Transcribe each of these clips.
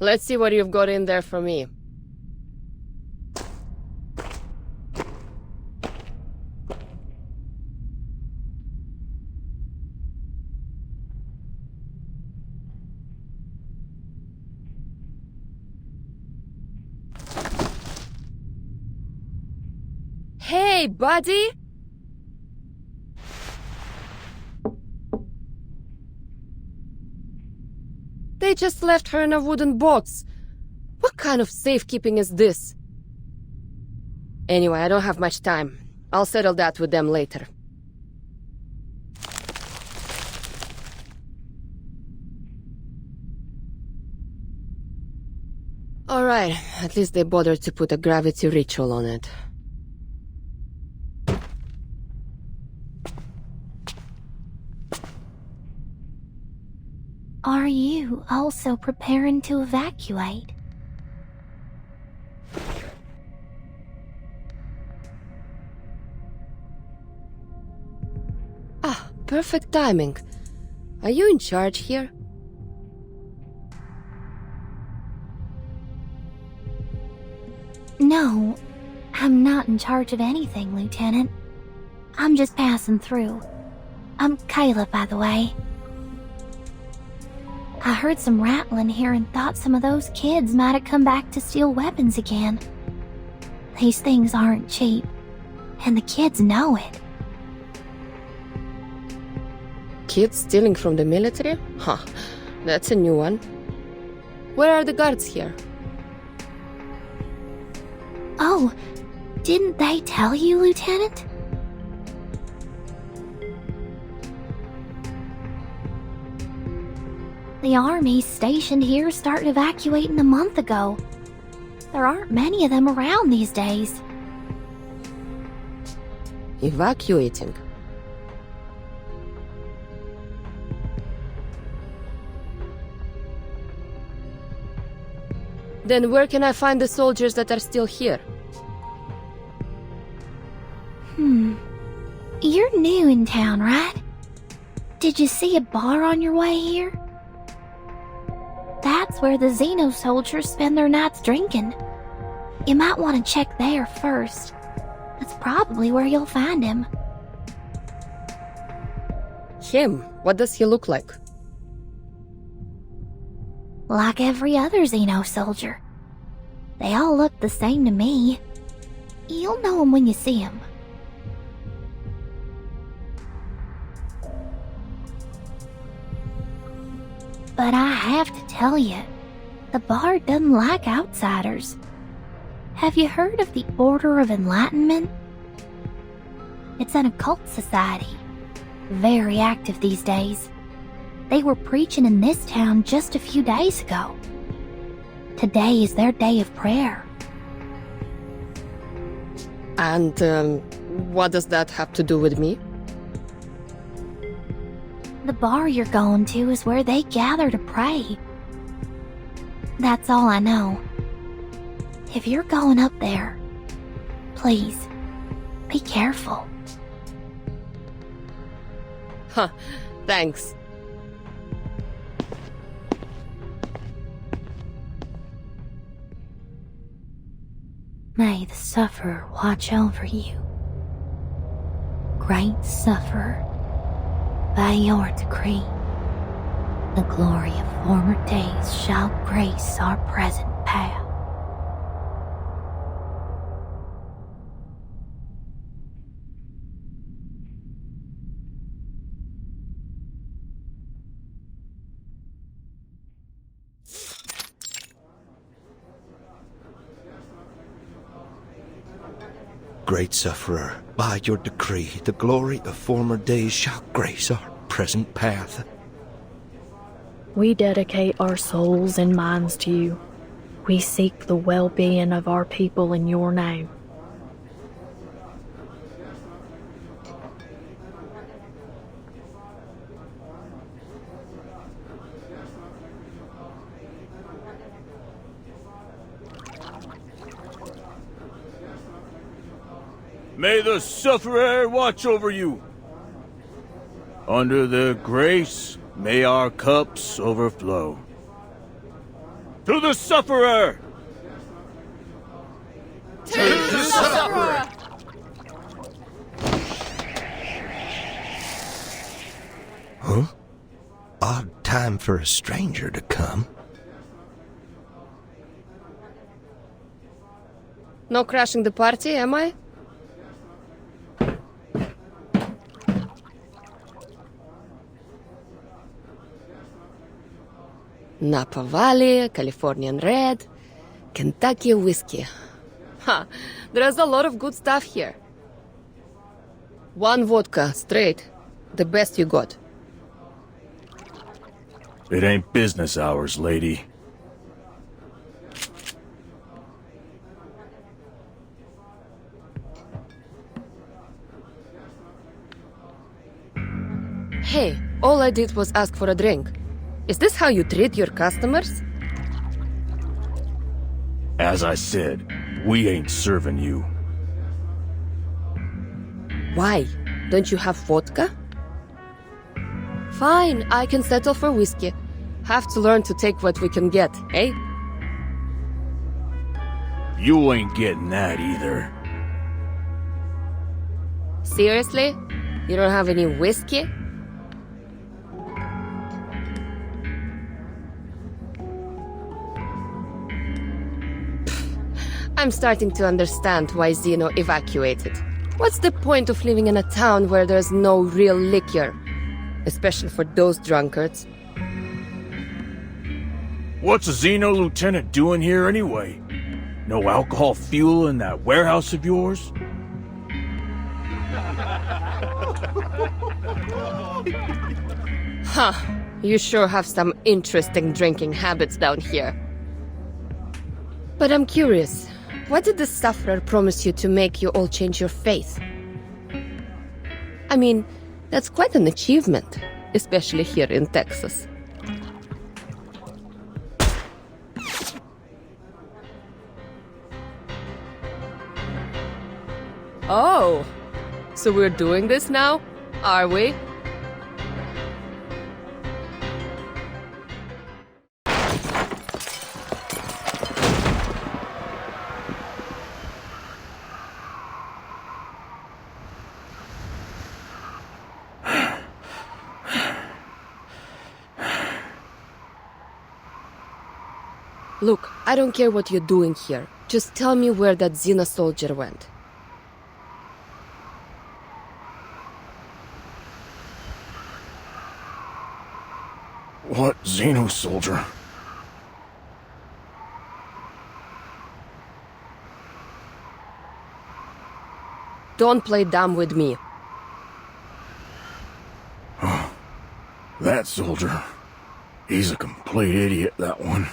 Let's see what you've got in there for me. Hey, buddy! They just left her in a wooden box. What kind of safekeeping is this? Anyway, I don't have much time. I'll settle that with them later. Alright, at least they bothered to put a gravity ritual on it. Are you also preparing to evacuate? Ah, perfect timing. Are you in charge here? No, I'm not in charge of anything, Lieutenant. I'm just passing through. I'm Kayla, by the way. I heard some rattling here and thought some of those kids might have come back to steal weapons again. These things aren't cheap, and the kids know it. Kids stealing from the military? Huh, that's a new one. Where are the guards here? Oh, didn't they tell you, Lieutenant? The army stationed here started evacuating a month ago. There aren't many of them around these days. Evacuating? Then where can I find the soldiers that are still here? You're new in town, right? Did you see a bar on your way here? That's where the Xeno soldiers spend their nights drinking. You might want to check there first. That's probably where you'll find him. Him? What does he look like? Like every other Xeno soldier. They all look the same to me. You'll know him when you see him. But I have to tell you, the bar doesn't like outsiders. Have you heard of the Order of Enlightenment? It's an occult society, very active these days. They were preaching in this town just a few days ago. Today is their day of prayer. And, what does that have to do with me? The bar you're going to is where they gather to pray. That's all I know. If you're going up there, please, be careful. Huh, thanks. May the sufferer watch over you. Great sufferer, by your decree, the glory of former days shall grace our present path. Great sufferer, by your decree, the glory of former days shall grace our present path. We dedicate our souls and minds to you. We seek the well-being of our people in your name. May the sufferer watch over you. Under the grace, may our cups overflow. To the sufferer! Huh? Odd time for a stranger to come. No crashing the party, am I? Napa Valley, Californian Red, Kentucky whiskey. Ha! There's a lot of good stuff here. 1 vodka, straight. The best you got. It ain't business hours, lady. Hey, all I did was ask for a drink. Is this how you treat your customers? As I said, we ain't serving you. Why? Don't you have vodka? Fine, I can settle for whiskey. Have to learn to take what we can get, eh? You ain't getting that either. Seriously? You don't have any whiskey? I'm starting to understand why Zeno evacuated. What's the point of living in a town where there's no real liquor? Especially for those drunkards. What's a Xeno lieutenant doing here anyway? No alcohol fuel in that warehouse of yours? Huh. You sure have some interesting drinking habits down here. But I'm curious. What did the sufferer promise you to make you all change your faith? I mean, that's quite an achievement, especially here in Texas. Oh, so we're doing this now? Are we? Look, I don't care what you're doing here. Just tell me where that Xena soldier went. What Xeno soldier? Don't play dumb with me. That soldier. He's a complete idiot, that one.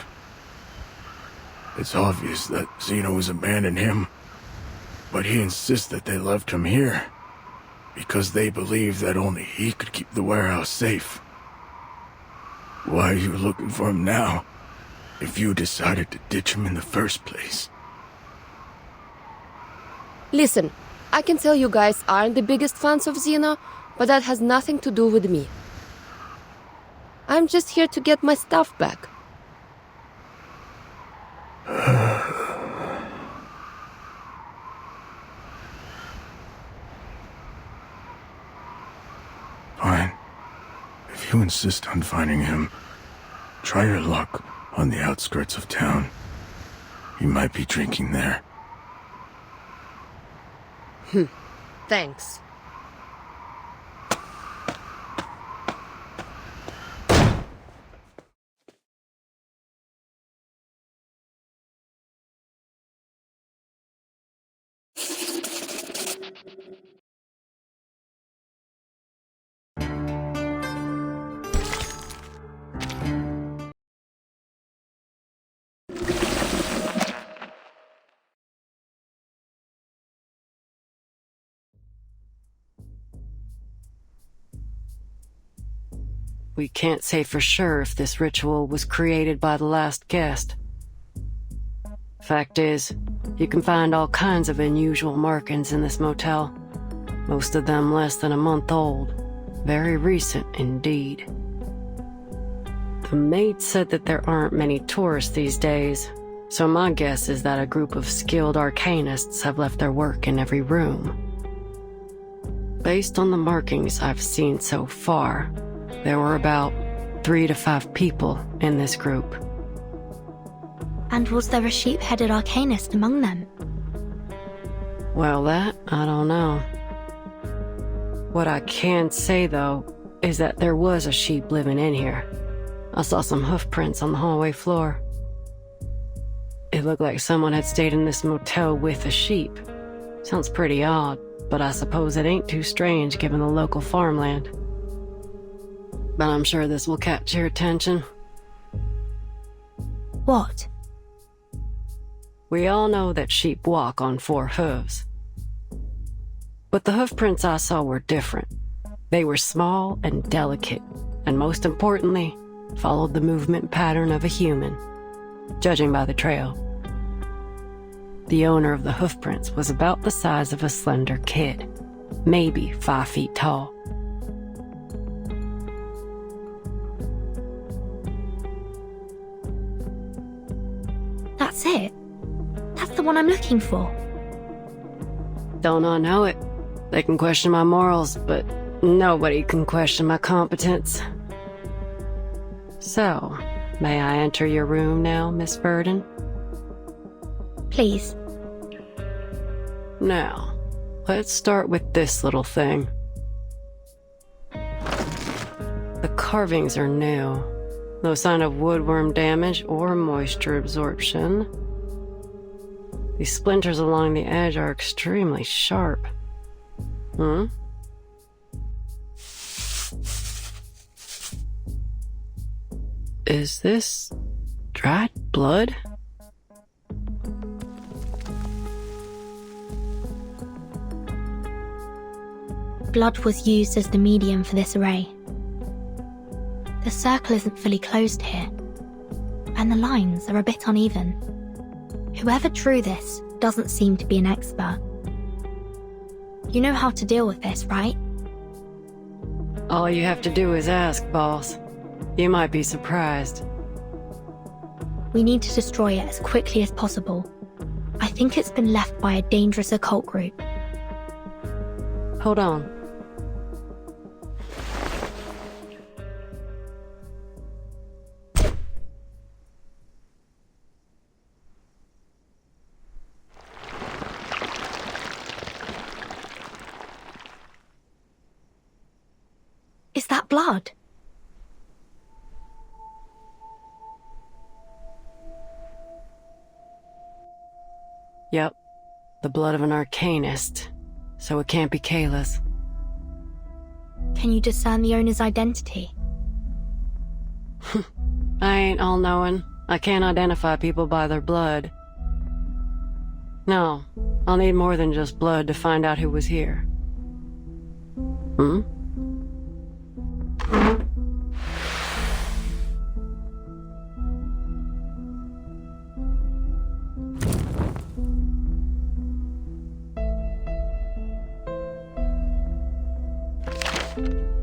It's obvious that Xeno has abandoned him, but he insists that they left him here because they believe that only he could keep the warehouse safe. Why are you looking for him now, if you decided to ditch him in the first place? Listen, I can tell you guys aren't the biggest fans of Xeno, but that has nothing to do with me. I'm just here to get my stuff back. Fine. If you insist on finding him, try your luck on the outskirts of town. He might be drinking there. Thanks. We can't say for sure if this ritual was created by the last guest. Fact is, you can find all kinds of unusual markings in this motel, most of them less than a month old. Very recent indeed. The maid said that there aren't many tourists these days, so my guess is that a group of skilled arcanists have left their work in every room. Based on the markings I've seen so far, there were about 3 to 5 people in this group. And was there a sheep-headed arcanist among them? Well, that I don't know. What I can say, though, is that there was a sheep living in here. I saw some hoof prints on the hallway floor. It looked like someone had stayed in this motel with a sheep. Sounds pretty odd, but I suppose it ain't too strange given the local farmland. But I'm sure this will catch your attention. What? We all know that sheep walk on 4 hooves. But the hoof prints I saw were different. They were small and delicate, and most importantly, followed the movement pattern of a human, judging by the trail. The owner of the hoof prints was about the size of a slender kid, maybe 5 feet tall. That's it? That's the one I'm looking for. Don't I know it? They can question my morals, but nobody can question my competence. So, may I enter your room now, Miss Verdon? Please. Now, let's start with this little thing. The carvings are new. No sign of woodworm damage or moisture absorption. These splinters along the edge are extremely sharp. Is this dried blood? Blood was used as the medium for this array. The circle isn't fully closed here, and the lines are a bit uneven. Whoever drew this doesn't seem to be an expert. You know how to deal with this, right? All you have to do is ask, boss. You might be surprised. We need to destroy it as quickly as possible. I think it's been left by a dangerous occult group. Hold on. Is that blood? Yep. The blood of an arcanist. So it can't be Kayla's. Can you discern the owner's identity? I ain't all-knowing. I can't identify people by their blood. No, I'll need more than just blood to find out who was here.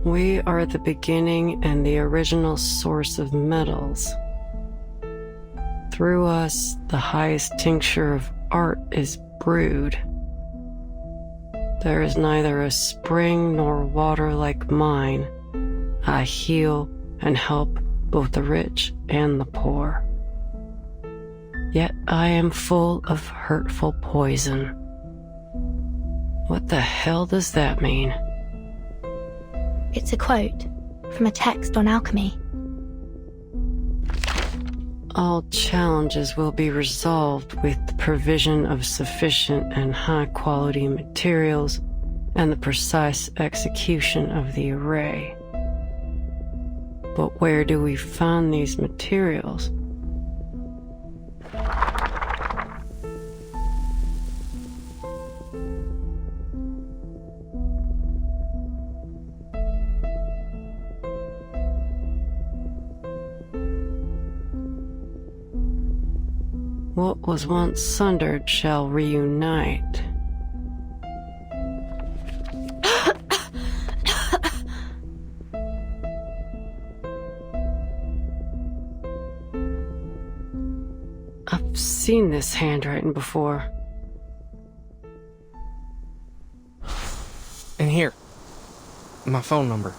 We are the beginning and the original source of metals. Through us, the highest tincture of art is brewed. There is neither a spring nor water like mine. I heal and help both the rich and the poor. Yet I am full of hurtful poison. What the hell does that mean? It's a quote from a text on alchemy. All challenges will be resolved with the provision of sufficient and high-quality materials and the precise execution of the array. But where do we find these materials? What was once sundered shall reunite. seen this handwriting before. And here, my phone number.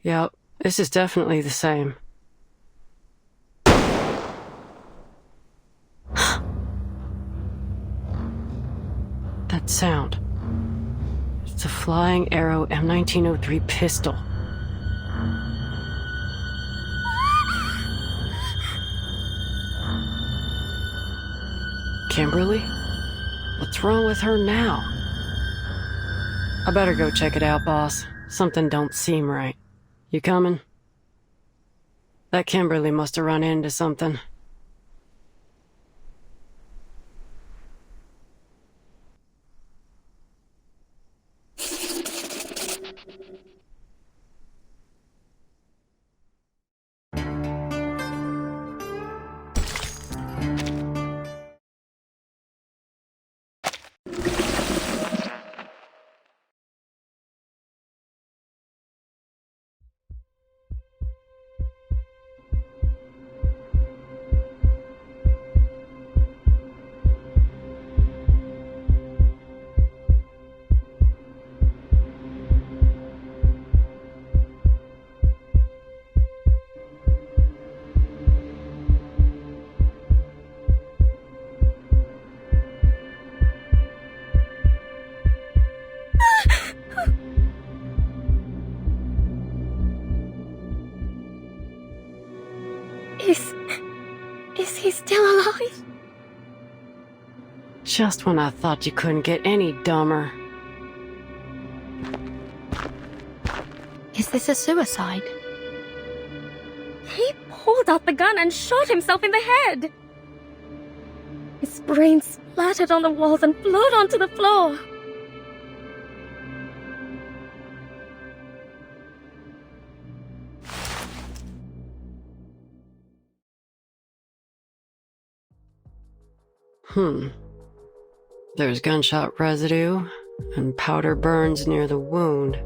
Yep, this is definitely the same. That sound. It's a Flying Arrow M1903 pistol. Kimberly? What's wrong with her now? I better go check it out, boss. Something don't seem right. You coming? That Kimberly must have run into something. Is he still alive? Just when I thought you couldn't get any dumber. Is this a suicide? He pulled out the gun and shot himself in the head. His brain splattered on the walls and flowed onto the floor. There's gunshot residue and powder burns near the wound.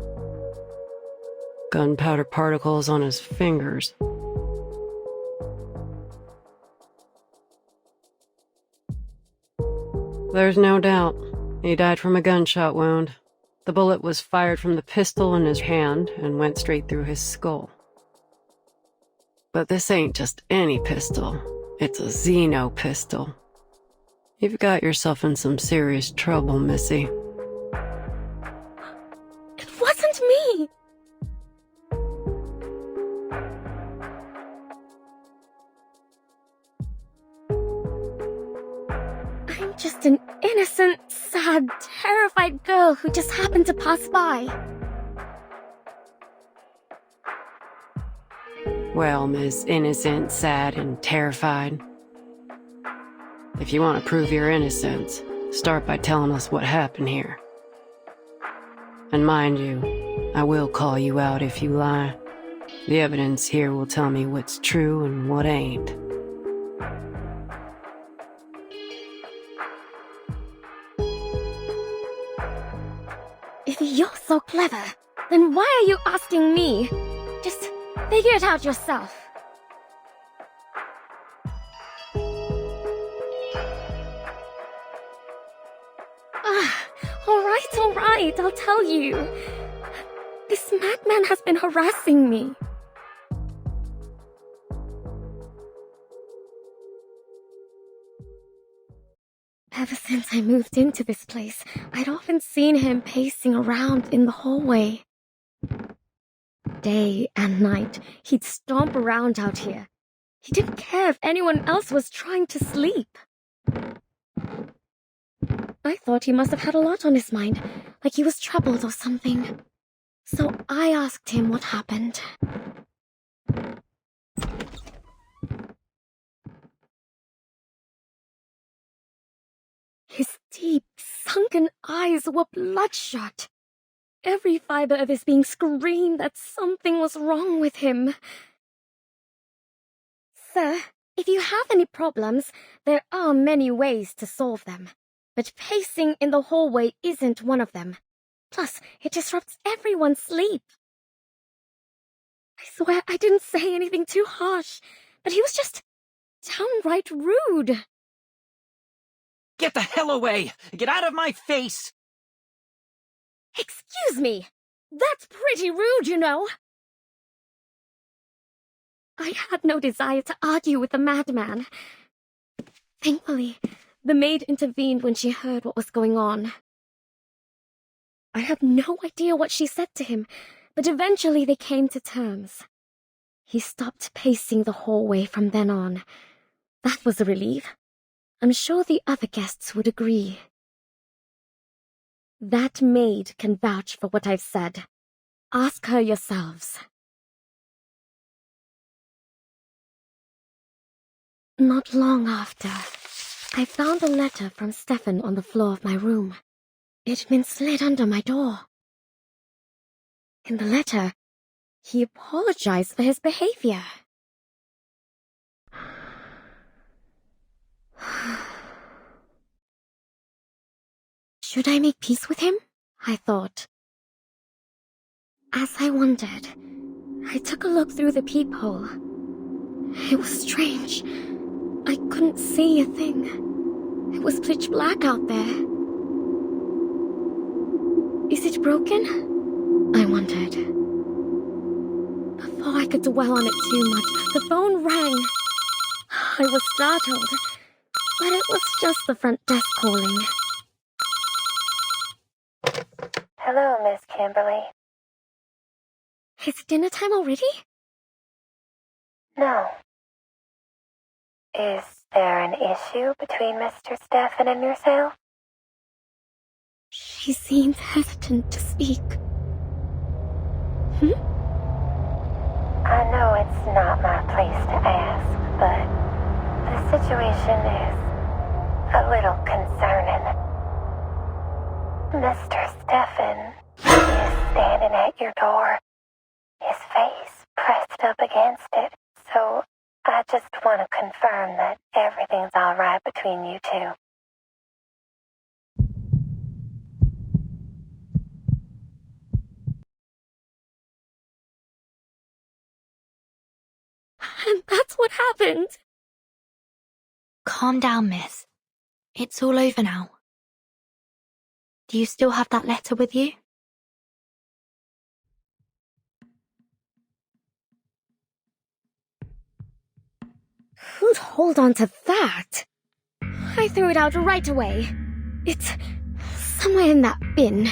Gunpowder particles on his fingers. There's no doubt. He died from a gunshot wound. The bullet was fired from the pistol in his hand and went straight through his skull. But this ain't just any pistol. It's a Xeno pistol. You've got yourself in some serious trouble, Missy. It wasn't me! I'm just an innocent, sad, terrified girl who just happened to pass by. Well, Miss Innocent, Sad, and Terrified. If you want to prove your innocence, start by telling us what happened here. And mind you, I will call you out if you lie. The evidence here will tell me what's true and what ain't. If you're so clever, then why are you asking me? Just figure it out yourself. All right, I'll tell you. This madman has been harassing me. Ever since I moved into this place, I'd often seen him pacing around in the hallway. Day and night, he'd stomp around out here. He didn't care if anyone else was trying to sleep. I thought he must have had a lot on his mind, like he was troubled or something. So I asked him what happened. His deep, sunken eyes were bloodshot. Every fiber of his being screamed that something was wrong with him. Sir, If you have any problems, there are many ways to solve them. But pacing in the hallway isn't one of them. Plus, it disrupts everyone's sleep. I swear I didn't say anything too harsh, but he was just downright rude. Get the hell away! Get out of my face! Excuse me! That's pretty rude, you know. I had no desire to argue with the madman. Thankfully, the maid intervened when she heard what was going on. I have no idea what she said to him, but eventually they came to terms. He stopped pacing the hallway from then on. That was a relief. I'm sure the other guests would agree. That maid can vouch for what I've said. Ask her yourselves. Not long after, I found a letter from Stefan on the floor of my room. It had been slid under my door. In the letter, he apologized for his behavior. Should I make peace with him? I thought. As I wondered, I took a look through the peephole. It was strange. I couldn't see a thing. It was pitch black out there. Is it broken? I wondered. Before I could dwell on it too much, the phone rang. I was startled, but it was just the front desk calling. Hello, Miss Kimberly. Is it dinner time already? No. Is there an issue between Mr. Stefan and yourself? She seemed hesitant to speak. I know it's not my place to ask, but the situation is a little concerning. Mr. Stefan is standing at your door, his face pressed up against it, so I just want to confirm that everything's all right between you two. And that's what happened. Calm down, miss. It's all over now. Do you still have that letter with you? Who'd hold on to that? I threw it out right away. It's somewhere in that bin.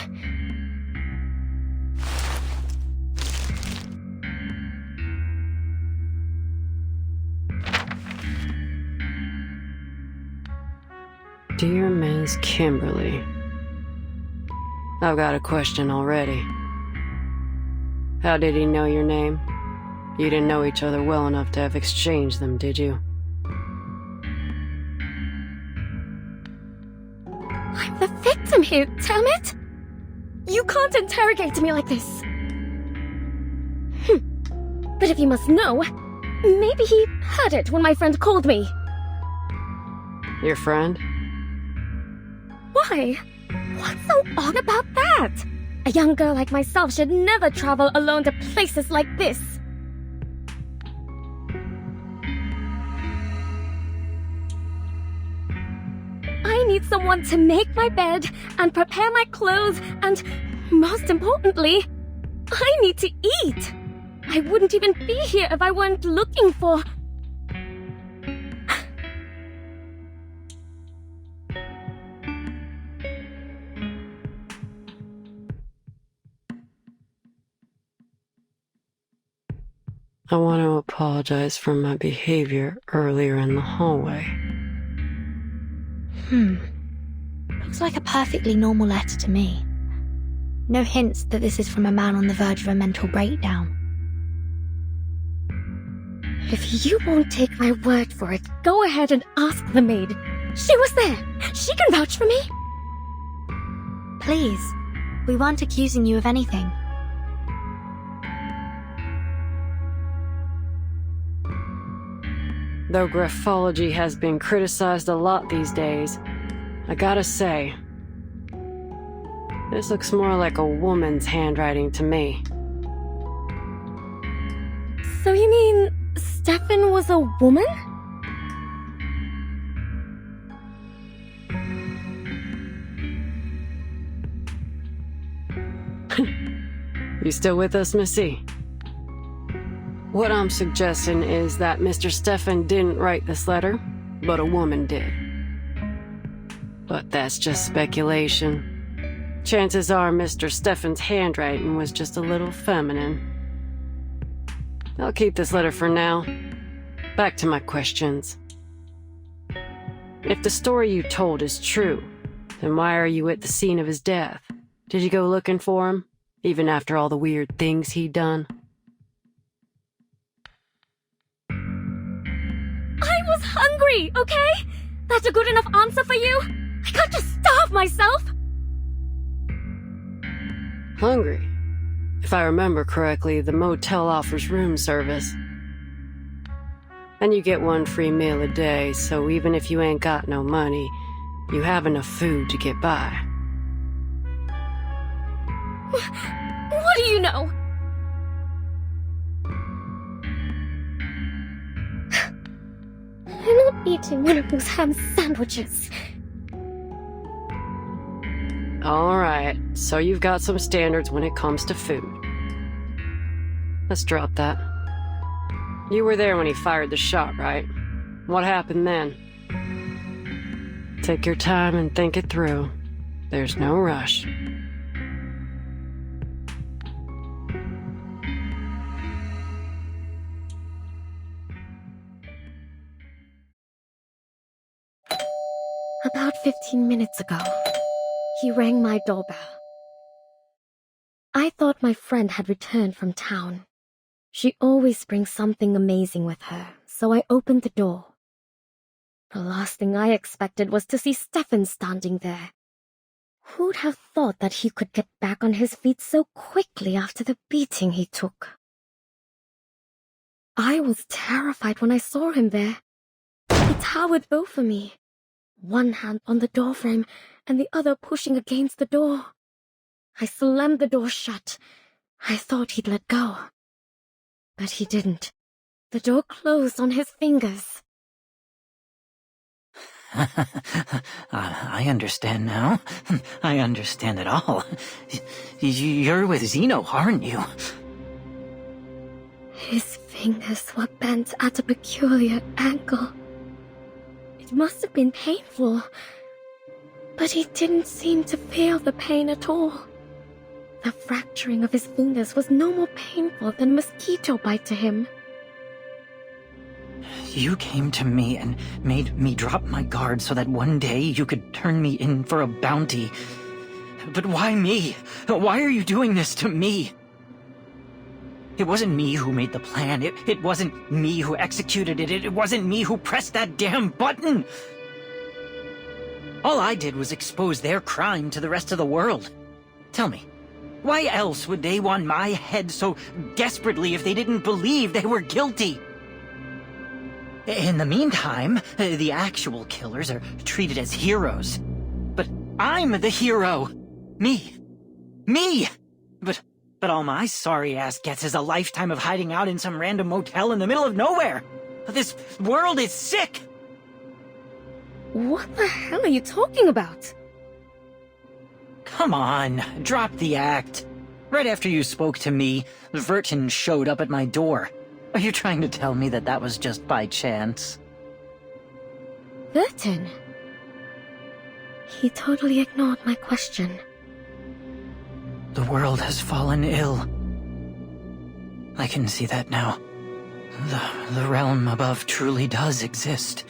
Dear Ms. Kimberly, I've got a question already. How did he know your name? You didn't know each other well enough to have exchanged them, did you? I'm the victim here, damn it! You can't interrogate me like this. But if you must know, maybe he heard it when my friend called me. Your friend? Why? What's so odd about that? A young girl like myself should never travel alone to places like this. I need someone to make my bed and prepare my clothes and, most importantly, I need to eat. I wouldn't even be here if I weren't looking for... I want to apologize for my behavior earlier in the hallway. Looks like a perfectly normal letter to me. No hints that this is from a man on the verge of a mental breakdown. If you won't take my word for it, go ahead and ask the maid. She was there. She can vouch for me. Please, we weren't accusing you of anything. Though graphology has been criticized a lot these days, I gotta say, this looks more like a woman's handwriting to me. So you mean Stefan was a woman? You still with us, Missy? What I'm suggesting is that Mr. Stefan didn't write this letter, but a woman did. But that's just speculation. Chances are Mr. Stefan's handwriting was just a little feminine. I'll keep this letter for now. Back to my questions. If the story you told is true, then why are you at the scene of his death? Did you go looking for him, even after all the weird things he'd done? I was hungry, okay? That's a good enough answer for you? I can't just starve myself! Hungry? If I remember correctly, the motel offers room service. And you get 1 free meal a day, so even if you ain't got no money, you have enough food to get by. What do you know? I'm not eating one of those ham sandwiches. Alright, so you've got some standards when it comes to food. Let's drop that. You were there when he fired the shot, right? What happened then? Take your time and think it through. There's no rush. About 15 minutes ago, he rang my doorbell. I thought my friend had returned from town. She always brings something amazing with her, so I opened the door. The last thing I expected was to see Stefan standing there. Who'd have thought that he could get back on his feet so quickly after the beating he took? I was terrified when I saw him there. He towered over me, one hand on the doorframe and the other pushing against the door. I slammed the door shut. I thought he'd let go. But he didn't. The door closed on his fingers. I understand now. I understand it all. You're with Zeno, aren't you? His fingers were bent at a peculiar angle. It must have been painful, but he didn't seem to feel the pain at all. The fracturing of his fingers was no more painful than a mosquito bite to him. You came to me and made me drop my guard so that one day you could turn me in for a bounty. But why me? Why are you doing this to me? It wasn't me who made the plan. It wasn't me who executed it. It wasn't me who pressed that damn button. All I did was expose their crime to the rest of the world. Tell me, why else would they want my head so desperately if they didn't believe they were guilty? In the meantime, the actual killers are treated as heroes. But I'm the hero. Me. But all my sorry ass gets is a lifetime of hiding out in some random motel in the middle of nowhere. This world is sick. What the hell are you talking about? Come on, drop the act. Right after you spoke to me, Vertin showed up at my door. Are you trying to tell me that was just by chance? Vertin? He totally ignored my question. The world has fallen ill. I can see that now. The realm above truly does exist.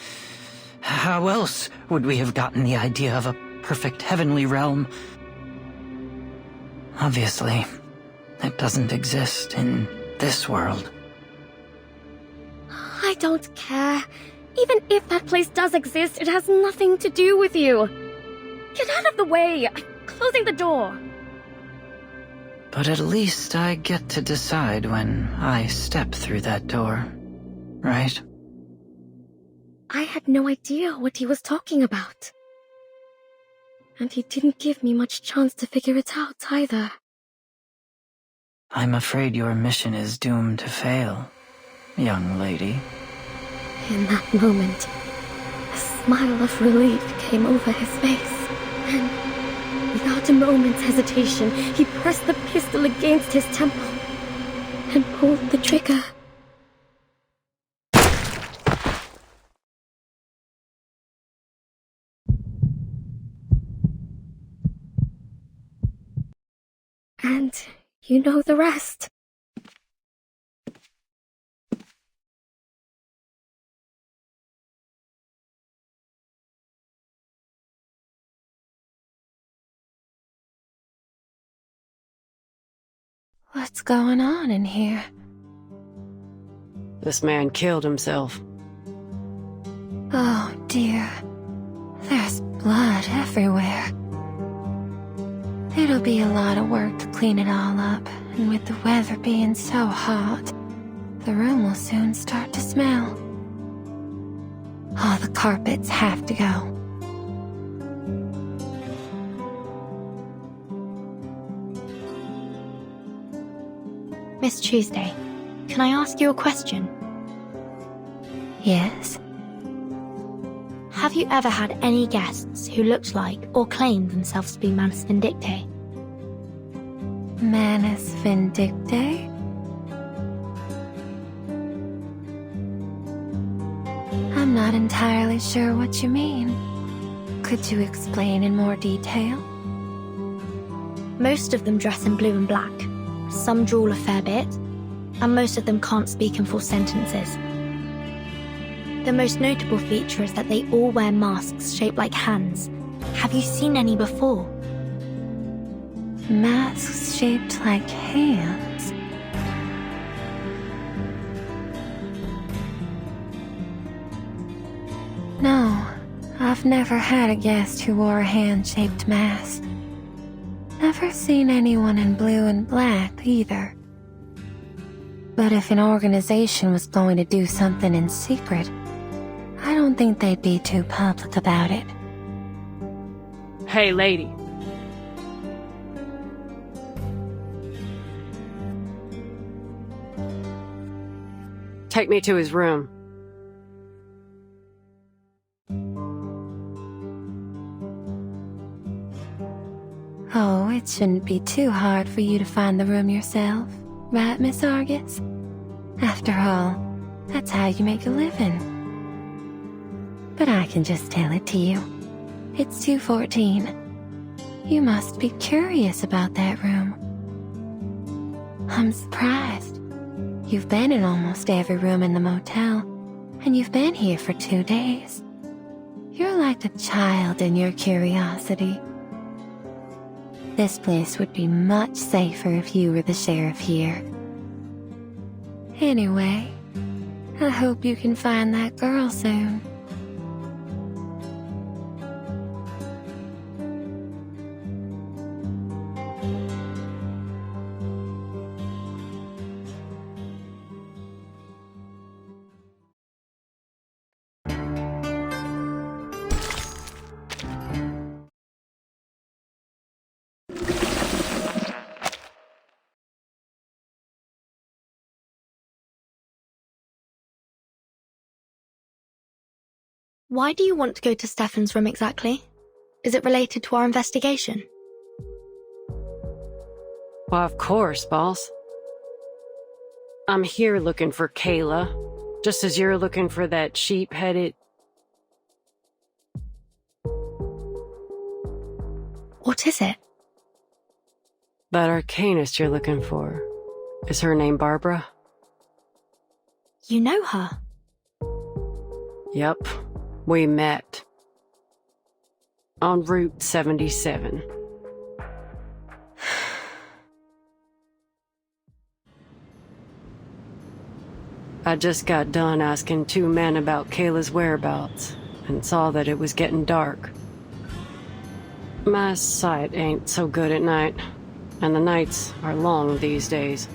How else would we have gotten the idea of a perfect heavenly realm? Obviously, it doesn't exist in this world. I don't care. Even if that place does exist, it has nothing to do with you. Get out of the way. I'm closing the door. But at least I get to decide when I step through that door, right? I had no idea what he was talking about. And he didn't give me much chance to figure it out either. I'm afraid your mission is doomed to fail, young lady. In that moment, a smile of relief came over his face. Then, without a moment's hesitation, he pressed the pistol against his temple and pulled the trigger. And you know the rest. What's going on in here? This man killed himself. Oh dear. There's blood everywhere. It'll be a lot of work to clean it all up, and with the weather being so hot, the room will soon start to smell. All the carpets have to go. Miss Tuesday, can I ask you a question? Yes? Have you ever had any guests who looked like or claimed themselves to be Manus Vindictae? Manus Vindictae? I'm not entirely sure what you mean. Could you explain in more detail? Most of them dress in blue and black. Some drool a fair bit, and most of them can't speak in full sentences. The most notable feature is that they all wear masks shaped like hands. Have you seen any before? Masks shaped like hands? No, I've never had a guest who wore a hand-shaped mask. Never seen anyone in blue and black either. But if an organization was going to do something in secret, I don't think they'd be too public about it. Hey, lady. Take me to his room. Oh, it shouldn't be too hard for you to find the room yourself, right, Miss Argus? After all, that's how you make a living. But I can just tell it to you. It's 214. You must be curious about that room. I'm surprised. You've been in almost every room in the motel, and you've been here for 2 days. You're like a child in your curiosity. This place would be much safer if you were the sheriff here. Anyway, I hope you can find that girl soon. Why do you want to go to Stefan's room exactly? Is it related to our investigation? Well, of course, boss. I'm here looking for Kayla, just as you're looking for that sheep-headed... What is it? That arcanist you're looking for. Is her name Barbara? You know her? Yep. We met. On Route 77. I just got done asking 2 men about Kayla's whereabouts, and saw that it was getting dark. My sight ain't so good at night, and the nights are long these days.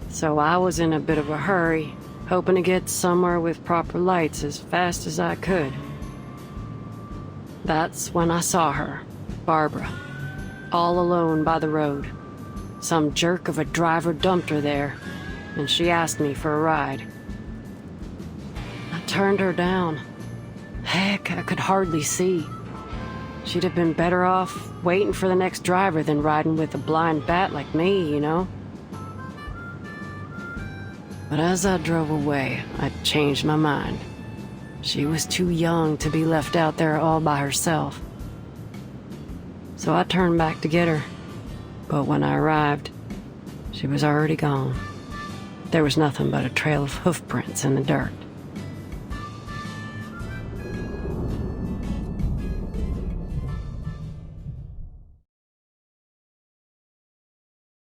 So I was in a bit of a hurry, hoping to get somewhere with proper lights as fast as I could. That's when I saw her, Barbara, all alone by the road. Some jerk of a driver dumped her there, and she asked me for a ride. I turned her down. Heck, I could hardly see. She'd have been better off waiting for the next driver than riding with a blind bat like me, you know? But as I drove away, I changed my mind. She was too young to be left out there all by herself. So I turned back to get her. But when I arrived, she was already gone. There was nothing but a trail of hoof prints in the dirt.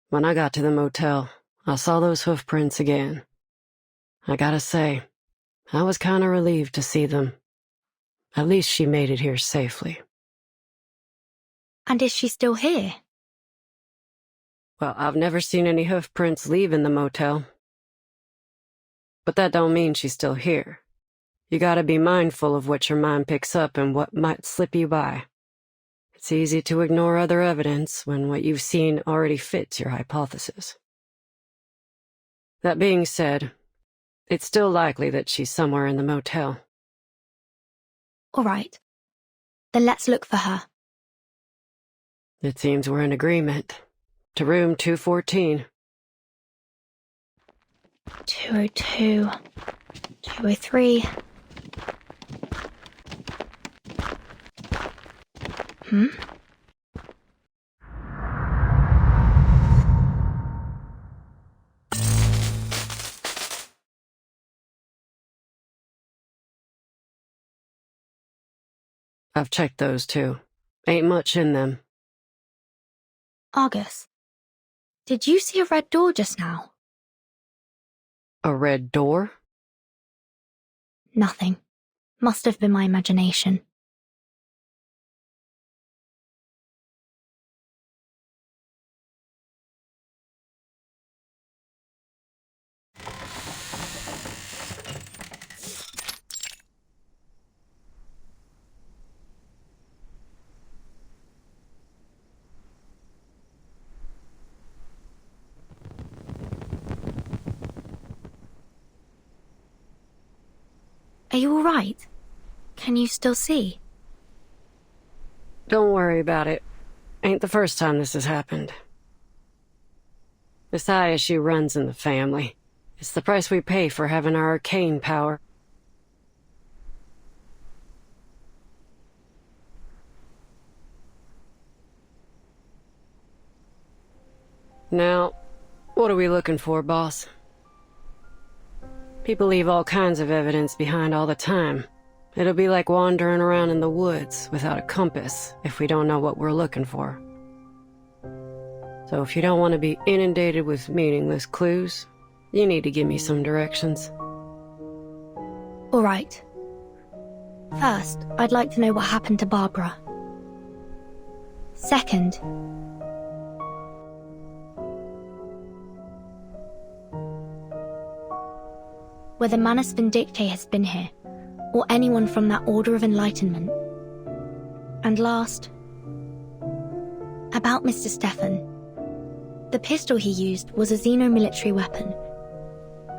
When I got to the motel, I saw those hoof prints again. I gotta say, I was kinda relieved to see them. At least she made it here safely. And is she still here? Well, I've never seen any hoof prints leaving the motel. But that don't mean she's still here. You gotta be mindful of what your mind picks up and what might slip you by. It's easy to ignore other evidence when what you've seen already fits your hypothesis. That being said, it's still likely that she's somewhere in the motel. All right. Then let's look for her. It seems we're in agreement. To room 214. 202. 203. I've checked those too. Ain't much in them. Argus, did you see a red door just now? A red door? Nothing. Must have been my imagination. Are you all right? Can you still see? Don't worry about it. Ain't the first time this has happened. This eye issue runs in the family. It's the price we pay for having our arcane power. Now, what are we looking for, boss? People leave all kinds of evidence behind all the time. It'll be like wandering around in the woods without a compass if we don't know what we're looking for. So if you don't want to be inundated with meaningless clues, you need to give me some directions. All right. First, I'd like to know what happened to Barbara. Second, whether Manus Vindictae has been here, or anyone from that Order of Enlightenment. And last, about Mr. Stefan. The pistol he used was a xeno-military weapon,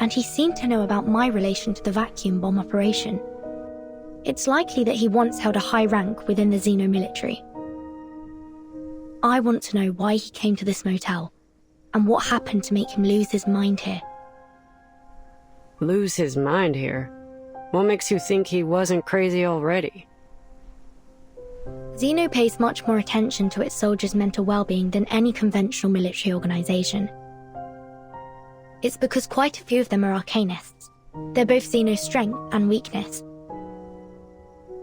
and he seemed to know about my relation to the vacuum bomb operation. It's likely that he once held a high rank within the xeno-military. I want to know why he came to this motel, and what happened to make him lose his mind here. Lose his mind here? What makes you think he wasn't crazy already? Xeno pays much more attention to its soldiers' mental well-being than any conventional military organization. It's because quite a few of them are arcanists. They're both Xeno's strength and weakness.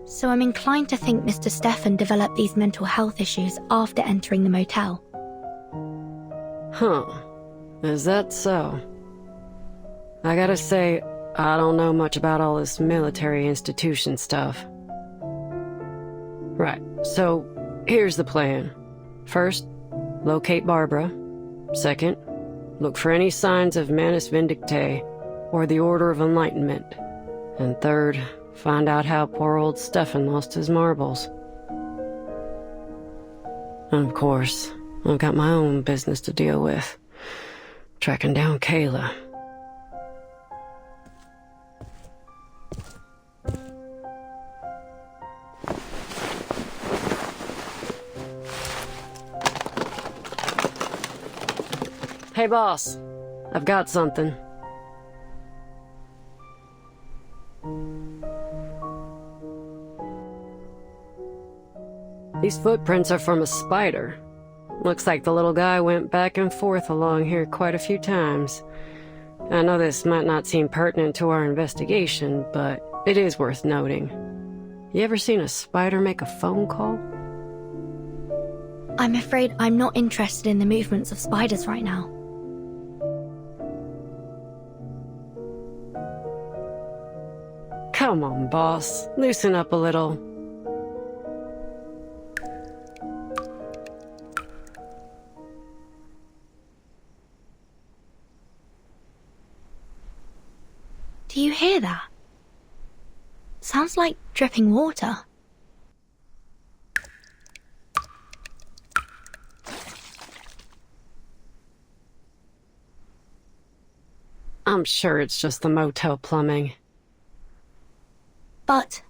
So I'm inclined to think Mr. Stefan developed these mental health issues after entering the motel. Huh. Is that so? I gotta say, I don't know much about all this military institution stuff. Right, so here's the plan. First, locate Barbara. Second, look for any signs of Manus Vindictae. or the Order of Enlightenment. And third, find out how poor old Stefan lost his marbles. And of course, I've got my own business to deal with. Tracking down Kayla. Hey boss, I've got something. These footprints are from a spider. Looks like the little guy went back and forth along here quite a few times. I know this might not seem pertinent to our investigation, but it is worth noting. You ever seen a spider make a phone call? I'm afraid I'm not interested in the movements of spiders right now. Come on, boss. Loosen up a little. Do you hear that? Sounds like dripping water. I'm sure it's just the motel plumbing. But...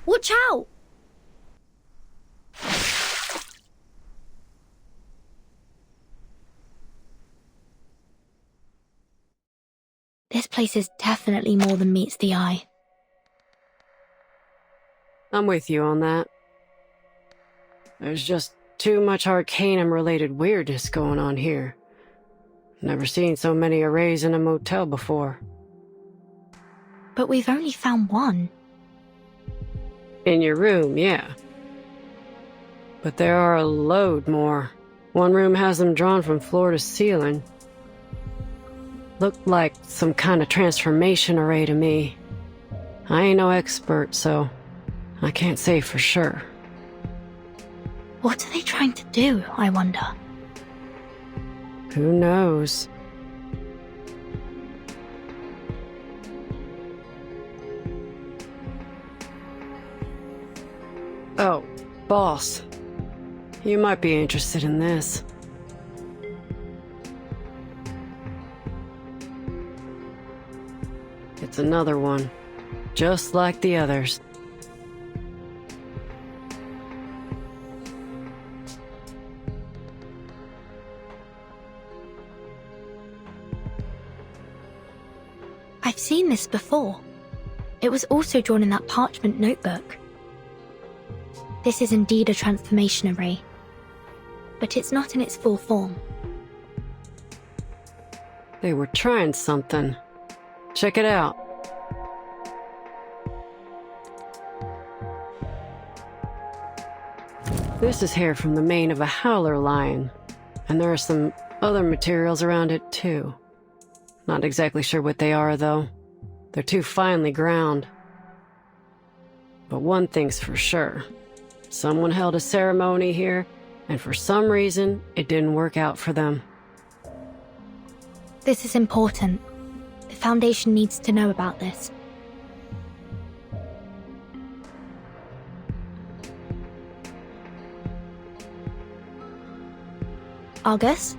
watch out! This place is definitely more than meets the eye. I'm with you on that. There's just too much Arcanum-related weirdness going on here. Never seen so many arrays in a motel before. But we've only found one. In your room, yeah. But there are a load more. One room has them drawn from floor to ceiling. Looked like some kind of transformation array to me. I ain't no expert, so I can't say for sure. What are they trying to do, I wonder? Who knows? Oh, boss. You might be interested in this. It's another one, just like the others. I've seen this before. It was also drawn in that parchment notebook. This is indeed a transformation array, but it's not in its full form. They were trying something. Check it out. This is hair from the mane of a howler lion, and there are some other materials around it too. Not exactly sure what they are, though. They're too finely ground. But one thing's for sure. Someone held a ceremony here, and for some reason, it didn't work out for them. This is important. The Foundation needs to know about this. Argus?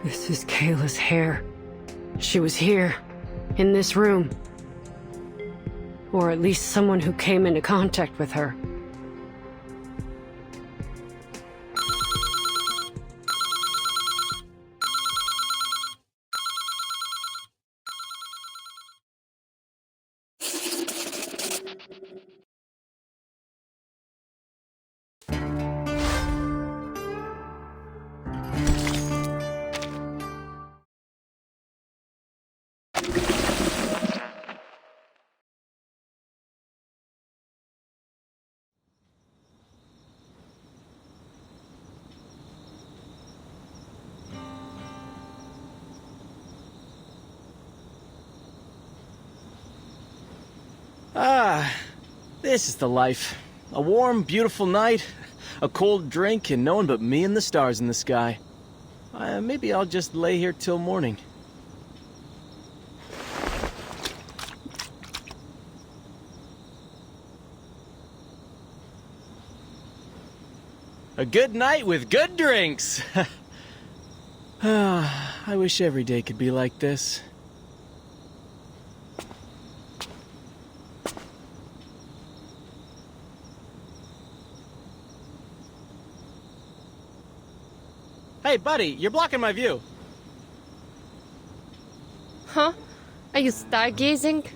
This is Kayla's hair. She was here, in this room. Or at least someone who came into contact with her. Ah, this is the life. A warm, beautiful night, a cold drink, and no one but me and the stars in the sky. Maybe I'll just lay here till morning. A good night with good drinks! I wish every day could be like this. Hey, buddy, you're blocking my view. Huh? Are you stargazing?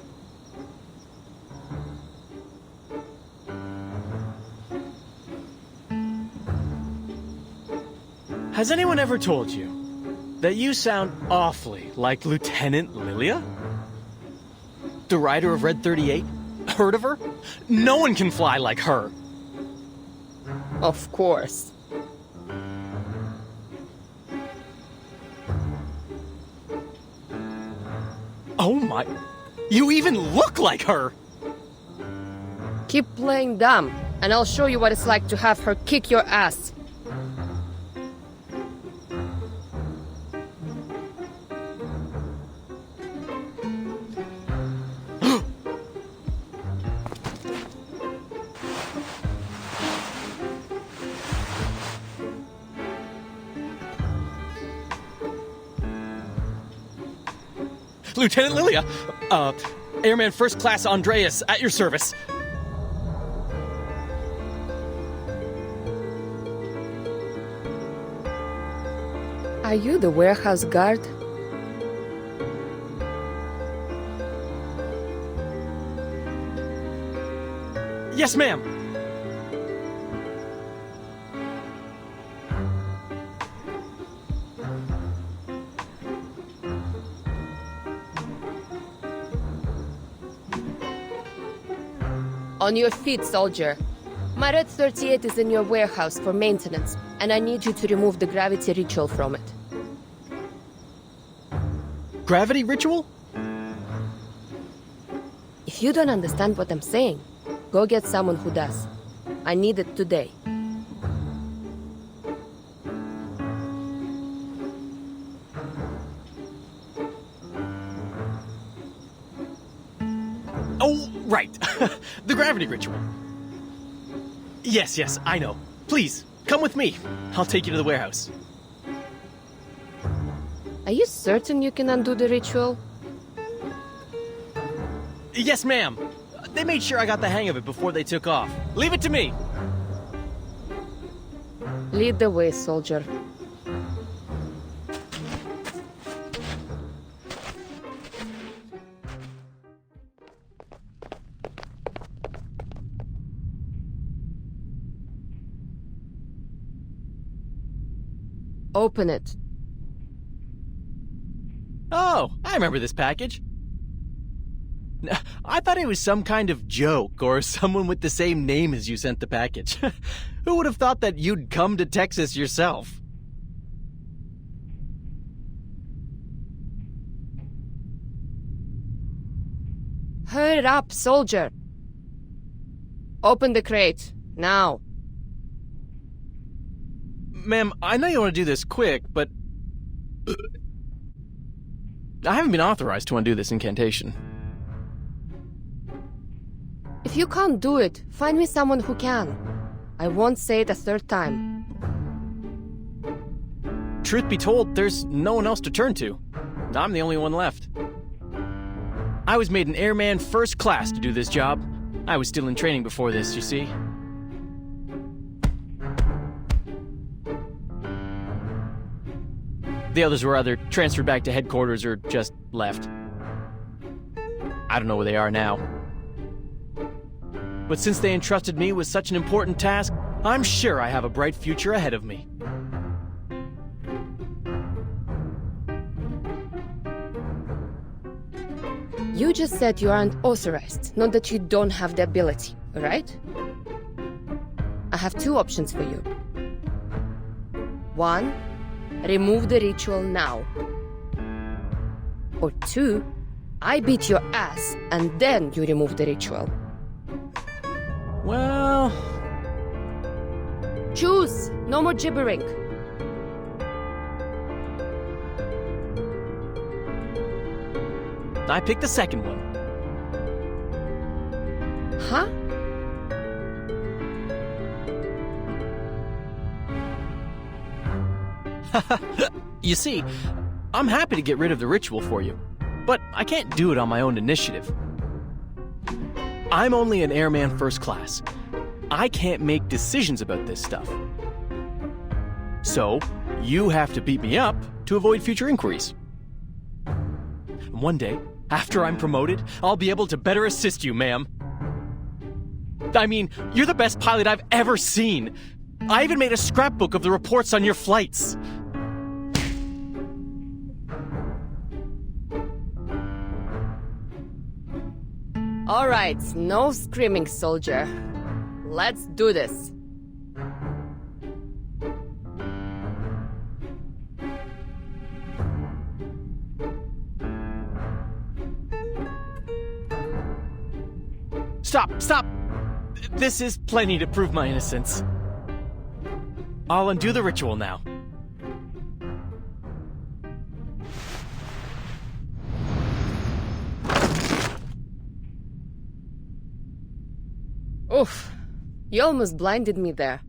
Has anyone ever told you that you sound awfully like Lieutenant Lilia? The rider of Red 38? Heard of her? No one can fly like her. Of course. Oh my... You even look like her! Keep playing dumb, and I'll show you what it's like to have her kick your ass. Lieutenant Lilia! Airman First Class Andreas, at your service. Are you the warehouse guard? Yes, ma'am! On your feet, soldier. My Red 38 is in your warehouse for maintenance, and I need you to remove the gravity ritual from it. Gravity ritual? If you don't understand what I'm saying, go get someone who does. I need it today. Oh, right. The gravity ritual. Yes, I know. Please, come with me. I'll take you to the warehouse. Are you certain you can undo the ritual? Yes, ma'am. They made sure I got the hang of it before they took off. Leave it to me. Lead the way, soldier. Open it. Oh, I remember this package. I thought it was some kind of joke or someone with the same name as you sent the package. Who would have thought that you'd come to Texas yourself? Hurry up, soldier. Open the crate, now. Ma'am, I know you want to do this quick, but I haven't been authorized to undo this incantation. If you can't do it, find me someone who can. I won't say it a third time. Truth be told, there's no one else to turn to. I'm the only one left. I was made an airman first class to do this job. I was still in training before this, you see. The others were either transferred back to headquarters or just left. I don't know where they are now. But since they entrusted me with such an important task, I'm sure I have a bright future ahead of me. You just said you aren't authorized, not that you don't have the ability, right? I have two options for you. One, remove the ritual now. Or two, I beat your ass, and then you remove the ritual. Well, Choose! No more gibbering. I picked the second one. Huh? You see, I'm happy to get rid of the ritual for you, but I can't do it on my own initiative. I'm only an airman first class. I can't make decisions about this stuff. So, you have to beat me up to avoid future inquiries. One day, after I'm promoted, I'll be able to better assist you, ma'am. I mean, you're the best pilot I've ever seen. I even made a scrapbook of the reports on your flights. All right, no screaming, soldier. Let's do this. Stop! This is plenty to prove my innocence. I'll undo the ritual now. Oof. You almost blinded me there.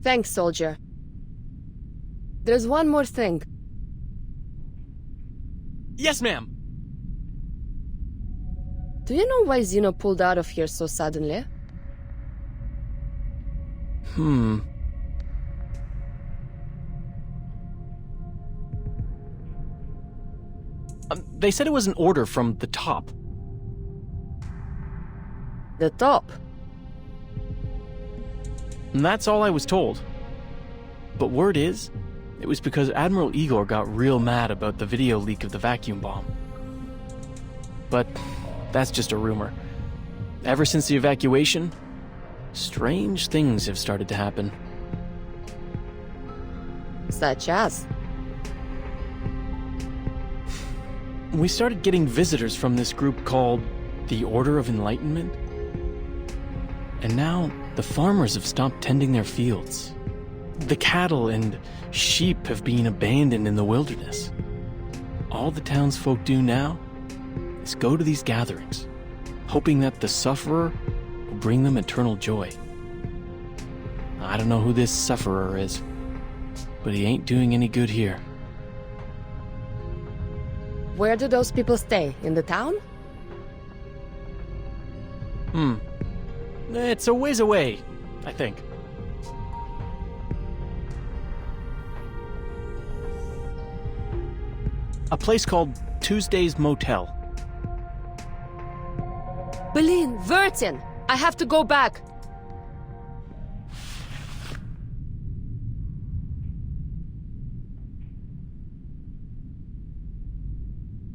Thanks, soldier. There's one more thing. Yes, ma'am. Do you know why Zeno pulled out of here so suddenly? They said it was an order from the top. The top? And that's all I was told. But word is, it was because Admiral Igor got real mad about the video leak of the vacuum bomb. But that's just a rumor. Ever since the evacuation, strange things have started to happen. Such as? We started getting visitors from this group called the Order of Enlightenment. And now the farmers have stopped tending their fields. The cattle and sheep have been abandoned in the wilderness. All the townsfolk do now is go to these gatherings, hoping that the sufferer will bring them eternal joy. I don't know who this sufferer is, but he ain't doing any good here. Where do those people stay? In the town? It's a ways away, I think. A place called Tuesday's Motel. Berlin, Vertin! I have to go back!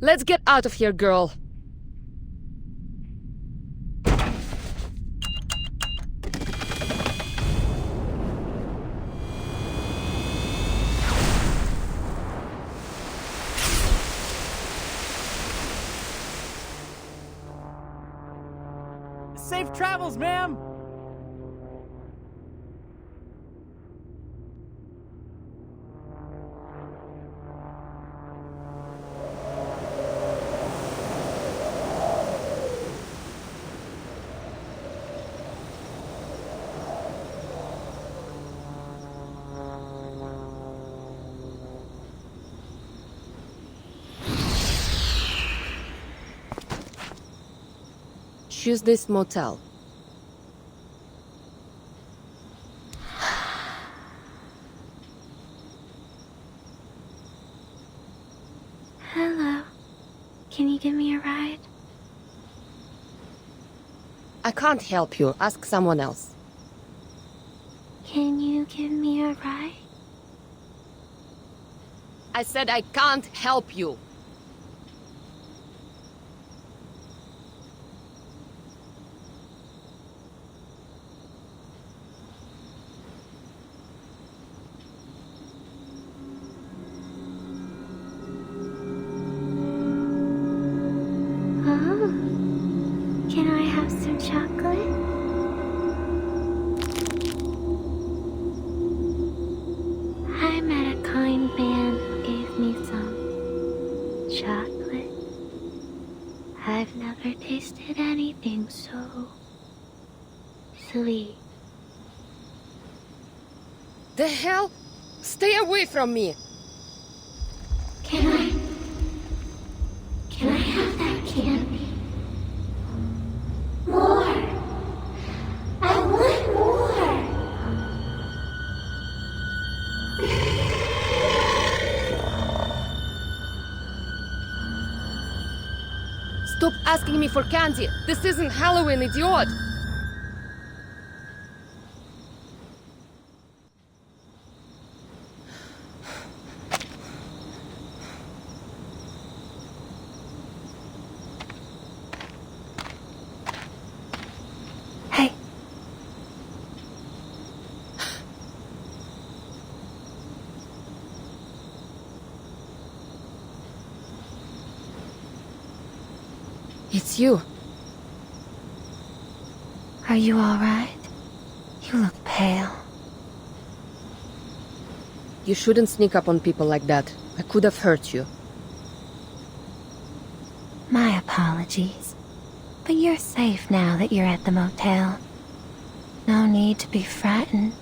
Let's get out of here, girl. Safe travels, ma'am! Choose this motel. Hello. Can you give me a ride? I can't help you. Ask someone else. Can you give me a ride? I said I can't help you. tasted anything so sweet. The hell? Stay away from me! Can I have that candy? More! I want more! Stop asking me for candy! This isn't Halloween, idiot! Hey. It's you. Are you all right? You look pale. You shouldn't sneak up on people like that. I could have hurt you. My apologies. But you're safe now that you're at the motel. No need to be frightened.